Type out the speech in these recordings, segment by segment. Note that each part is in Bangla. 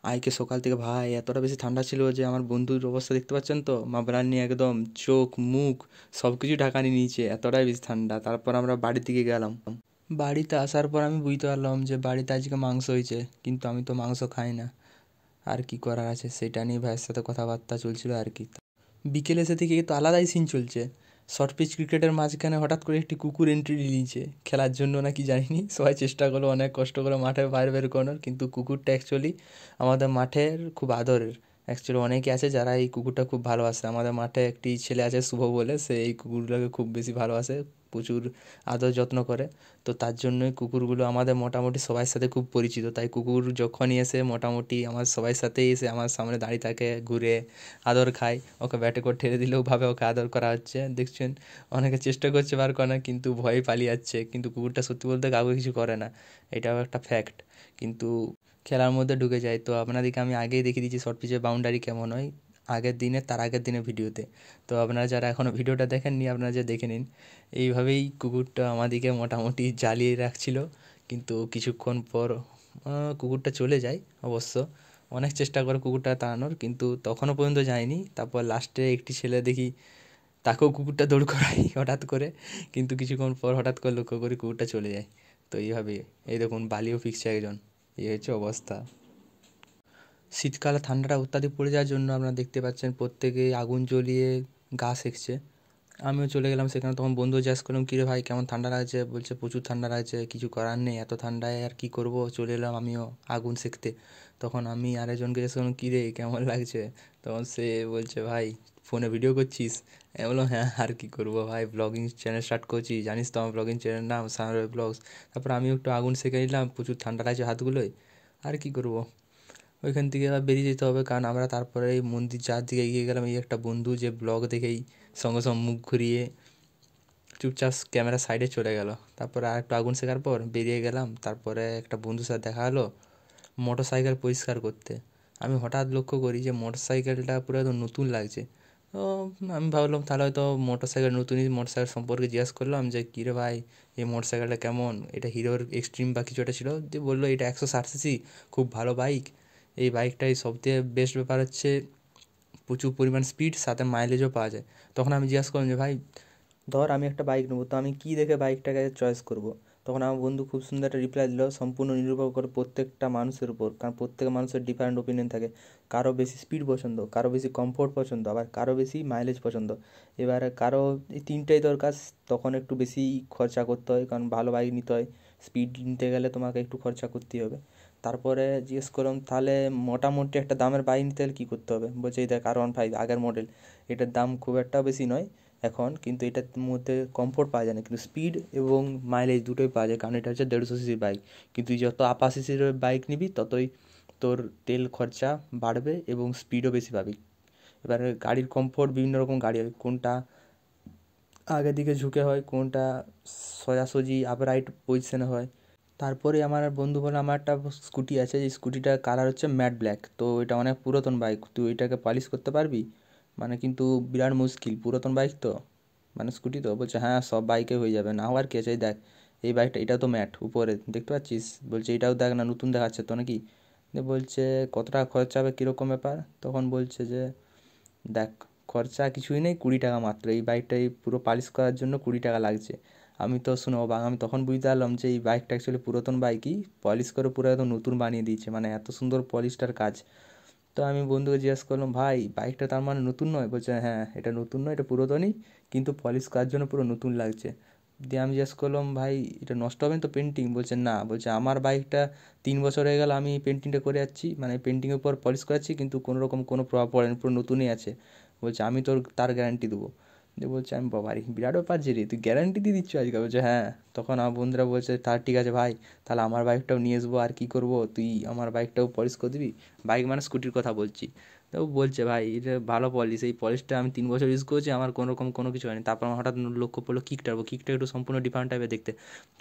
আজকে সকাল থেকে ভাই এতটা বেশি ঠান্ডা ছিল যে আমার বন্ধুর অবস্থা দেখতে পাচ্ছেন তো, মাফলার নিয়ে একদম চোখ মুখ সব কিছু ঢাকা নিয়ে নিয়েছে, এতটাই বেশি ঠান্ডা। তারপর আমরা বাড়ির দিকে গেলাম। বাড়িতে আসার পর আমি বুঝতে পারলাম যে বাড়িতে আজকে মাংস হয়েছে, কিন্তু আমি তো মাংস খাই না। আর কি করার আছে, সেটা নিয়ে ভাইয়ের সাথে কথাবার্তা চলছিল আর কি। বিকেলে এসে থেকে তো আলাদাই সিন চলছে। শর্ট পিচ ক্রিকেটের মাঝখানে হঠাৎ করে একটি কুকুর এন্ট্রি নিয়েছে খেলার জন্য, নাকি জানিনি। সবাই চেষ্টা করলো অনেক কষ্ট করে মাঠের বাইরে বের করানোর, কিন্তু কুকুরটা অ্যাকচুয়ালি আমাদের মাঠের খুব আদরের। অ্যাকচুয়ালি অনেকে আছে যারা এই কুকুরটা খুব ভালোবাসে। আমাদের মাঠে একটি ছেলে আছে শুভ বলে, সে এই কুকুরগুলোকে খুব বেশি ভালোবাসে, প্রচুর আদর যত্ন করে। তো তার জন্যই কুকুরগুলো আমাদের মোটামুটি সবার সাথে খুব পরিচিত। তাই কুকুর যখনই এসে মোটামুটি আমার সবার সাথেই এসে আমার সামনে দাঁড়িয়ে থাকে, ঘুরে আদর খায়। ওকে ব্যাটে করে ঠেলে দিলেও ভাবে ওকে আদর করা হচ্ছে। দেখছেন অনেকে চেষ্টা করছে বার করার, কিন্তু ভয়ে পালিয়ে যাচ্ছে। কিন্তু কুকুরটা সত্যি বলতে কাউকে কিছু করে না, এটাও একটা ফ্যাক্ট। কিন্তু খেলার মধ্যে ঢুকে যায়। তো আপনাদেরকে আমি আগেই দেখিয়ে দিচ্ছি শর্ট পিচের বাউন্ডারি কেমন হয় আগের দিনে, তার আগের দিনের ভিডিওতে। তো আপনারা যারা এখনও ভিডিওটা দেখেননি, আপনারা যে দেখে নিন। এইভাবেই কুকুরটা আমাদেরকে মোটামুটি জ্বালিয়ে রাখছিল, কিন্তু কিছুক্ষণ পর কুকুরটা চলে যায় অবশ্য। অনেক চেষ্টা করে কুকুরটা তাড়ানোর, কিন্তু তখনও পর্যন্ত যায়নি। তারপর লাস্টে একটি ছেলে দেখি তাকেও কুকুরটা দৌড় করাই হঠাৎ করে, কিন্তু কিছুক্ষণ পর হঠাৎ করে লক্ষ্য করি কুকুরটা চলে যায়। তো এইভাবে এই দেখুন বালিও ফিক্সছে একজন, এই হচ্ছে অবস্থা। শীতকালে ঠান্ডাটা অত্যাধিক পড়ে যাওয়ার জন্য আপনারা দেখতে পাচ্ছেন প্রত্যেকেই আগুন জ্বলিয়ে গা সেঁকছে। আমিও চলে গেলাম সেখানে। তখন বন্ধু জিজ্ঞেস করলাম, কিরে ভাই কেমন ঠান্ডা লাগছে? বলছে প্রচুর ঠান্ডা লাগছে, কিছু করার নেই, এত ঠান্ডায় আর কি করব। চলে এলাম আমিও আগুন সেঁকতে। তখন আমি আরেকজনকে জিজ্ঞেস করলাম, কিরে কেমন লাগছে? তখন সে বলছে, ভাই ফোনে ভিডিও করছিস? আমি বললাম, হ্যাঁ আর কি করবো ভাই, ব্লগিং চ্যানেল স্টার্ট করছি, জানিস তো আমার ব্লগিং চ্যানেল নাম সানরাই ব্লগস। তারপর আমিও একটু আগুন সেঁকে নিলাম, প্রচুর ঠান্ডা লাগছে হাতগুলোয়। আর কি করব, ওইখান থেকে আবার বেরিয়ে যেতে হবে, কারণ আমরা তারপরে এই মন্দির যার দিকে এগিয়ে গেলাম। এই একটা বন্ধু যে ব্লগ দেখেই সঙ্গে সঙ্গে মুখ ঘুরিয়ে চুপচাপ ক্যামেরা সাইডে চলে গেল। তারপরে আর একটু আগুন শেখার পর বেরিয়ে গেলাম। তারপরে একটা বন্ধুর সাথে দেখা হলো মোটর সাইকেল পরিষ্কার করতে। আমি হঠাৎ লক্ষ্য করি যে মোটর সাইকেলটা পুরো একদম নতুন লাগছে। তো আমি ভাবলাম তাহলে হয়তো মোটর সাইকেল নতুনই, মোটর সাইকেল সম্পর্কে জিজ্ঞাসা করলাম যে কী রে ভাই এই মোটর সাইকেলটা কেমন, এটা হিরোর এক্সট্রিম বা কিছু একটা ছিল। দিয়ে বললো এটা 160 সিসি, খুব ভালো বাইক। এই বাইকটাই সবথেকে বেস্ট ব্যাপার হচ্ছে প্রচুর পরিমাণ স্পিড, সাথে মাইলেজও পাওয়া যায়। তখন আমি জিজ্ঞাসা করলাম যে ভাই ধর আমি একটা বাইক নেবো, তো আমি কী দেখে বাইকটাকে চয়েস করব? তখন আমার বন্ধু খুব সুন্দর একটা রিপ্লাই দিল, সম্পূর্ণ নির্ভর করে প্রত্যেকটা মানুষের উপর, কারণ প্রত্যেক মানুষের ডিফারেন্ট ওপিনিয়ন থাকে। কারো বেশি স্পিড পছন্দ, কারো বেশি কমফোর্ট পছন্দ, আবার কারো বেশি মাইলেজ পছন্দ। এবারে কারো এই তিনটেই দরকার, তখন একটু বেশি খরচা করতে হয়, কারণ ভালো বাইক নিতে হয়। স্পিড নিতে গেলে তোমাকে একটু খরচা করতেই হবে। তারপরে জিজ্ঞেস করলাম তাহলে মোটামুটি একটা দামের বাইক নিতে গেলে কী করতে হবে? বলছে এই দেখ R15 আগের মডেল, এটার দাম খুব একটা বেশি নয় এখন, কিন্তু এটার মধ্যে কমফোর্ট পাওয়া যায় না, কিন্তু স্পিড এবং মাইলেজ দুটোই পাওয়া যায়, কারণ এটা হচ্ছে 150 সিসির বাইক। কিন্তু তুই যত আপার সিসির বাইক নিবি ততই তোর তেল খরচা বাড়বে এবং স্পিডও বেশি পাবি। এবারে গাড়ির কমফোর্ট বিভিন্ন রকম গাড়ি হয়, কোনটা আগের দিকে ঝুঁকে হয়, কোনটা সোজাসুজি আপরাইট পজিশনে হয়। তারপরে আমার বন্ধু বলে আমার একটা স্কুটি আছে, এই স্কুটিটার কালার হচ্ছে ম্যাট ব্ল্যাক। তো এটা অনেক পুরাতন বাইক, তুই এটাকে পলিশ করতে পারবি? মানে কিন্তু বিরাট মুশকিল, পুরাতন বাইক তো, মানে স্কুটি তো। বলছে হ্যাঁ সব বাইকে হয়ে যাবে, না হওয়ার কি আছে, এই দেখ এই বাইকটা, এটা তো ম্যাট উপরে দেখতে পাচ্ছিস। বলছে এটাও দেখ না, নতুন দেখাচ্ছে তো নাকি? দিয়ে বলছে কত টাকা খরচা হবে, কীরকম ব্যাপার? তখন বলছে যে দেখ খরচা কিছুই নেই, 20 টাকা মাত্র, এই বাইকটাই পুরো পালিশ করার জন্য 20 টাকা লাগছে। আমি তো শুনে অবাক, আমি তখন বুঝতে পারলাম যে এই বাইকটা অ্যাকচুয়ালি পুরাতন বাইকই পলিশ করে পুরো একদম নতুন বানিয়ে দিয়েছে, মানে এত সুন্দর পলিশটার কাজ। তো আমি বন্ধুকে জিজ্ঞেস করলাম, ভাই বাইকটা তার মানে নতুন নয়? বলছে হ্যাঁ এটা নতুন নয়, এটা পুরাতনই, কিন্তু পলিশ করার জন্য পুরো নতুন লাগছে। দিয়ে আমি জিজ্ঞেস করলাম, ভাই এটা নষ্ট হবে না তো পেন্টিং? বলছে না, বলছে আমার বাইকটা 3 বছর হয়ে গেল আমি পেন্টিংটা করে যাচ্ছি, মানে পেন্টিংয়ের পর পলিশ করাচ্ছি, কিন্তু কোনো রকম কোনো প্রভাব পড়েনি, পুরো নতুনই আছে। বলছে আমি তোর তার গ্যারান্টি দেবো। দিয়ে বলছে আমি বাবারি বিরাট ব্যাপার যে রে, তুই গ্যারান্টি দিয়ে দিচ্ছ আজকাল? বলছে হ্যাঁ। তখন আমার বন্ধুরা বলছে তার ঠিক আছে ভাই, তাহলে আমার বাইকটাও নিয়ে আসবো, আর কি করবো, তুই আমার বাইকটাও পলিশ করে দিবি। বাইক মানে স্কুটির কথা বলছি। তো বলছে ভাই এটা ভালো পলিশ, এই পলিশটা আমি 3 বছর ইউজ করেছি, আমার কোনো রকম কোনো কিছু হয়নি। তারপর আমার হঠাৎ লক্ষ্য পড়লো কিকটা একটু সম্পূর্ণ ডিফারেন্ট টাইপের দেখতে,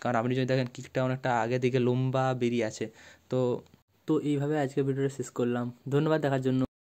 কারণ আপনি যদি দেখেন কিকটা অনেকটা আগে দিকে লম্বা বেরিয়ে আছে। তো তো এইভাবে আজকে ভিডিওটা শেষ করলাম, ধন্যবাদ দেখার জন্য।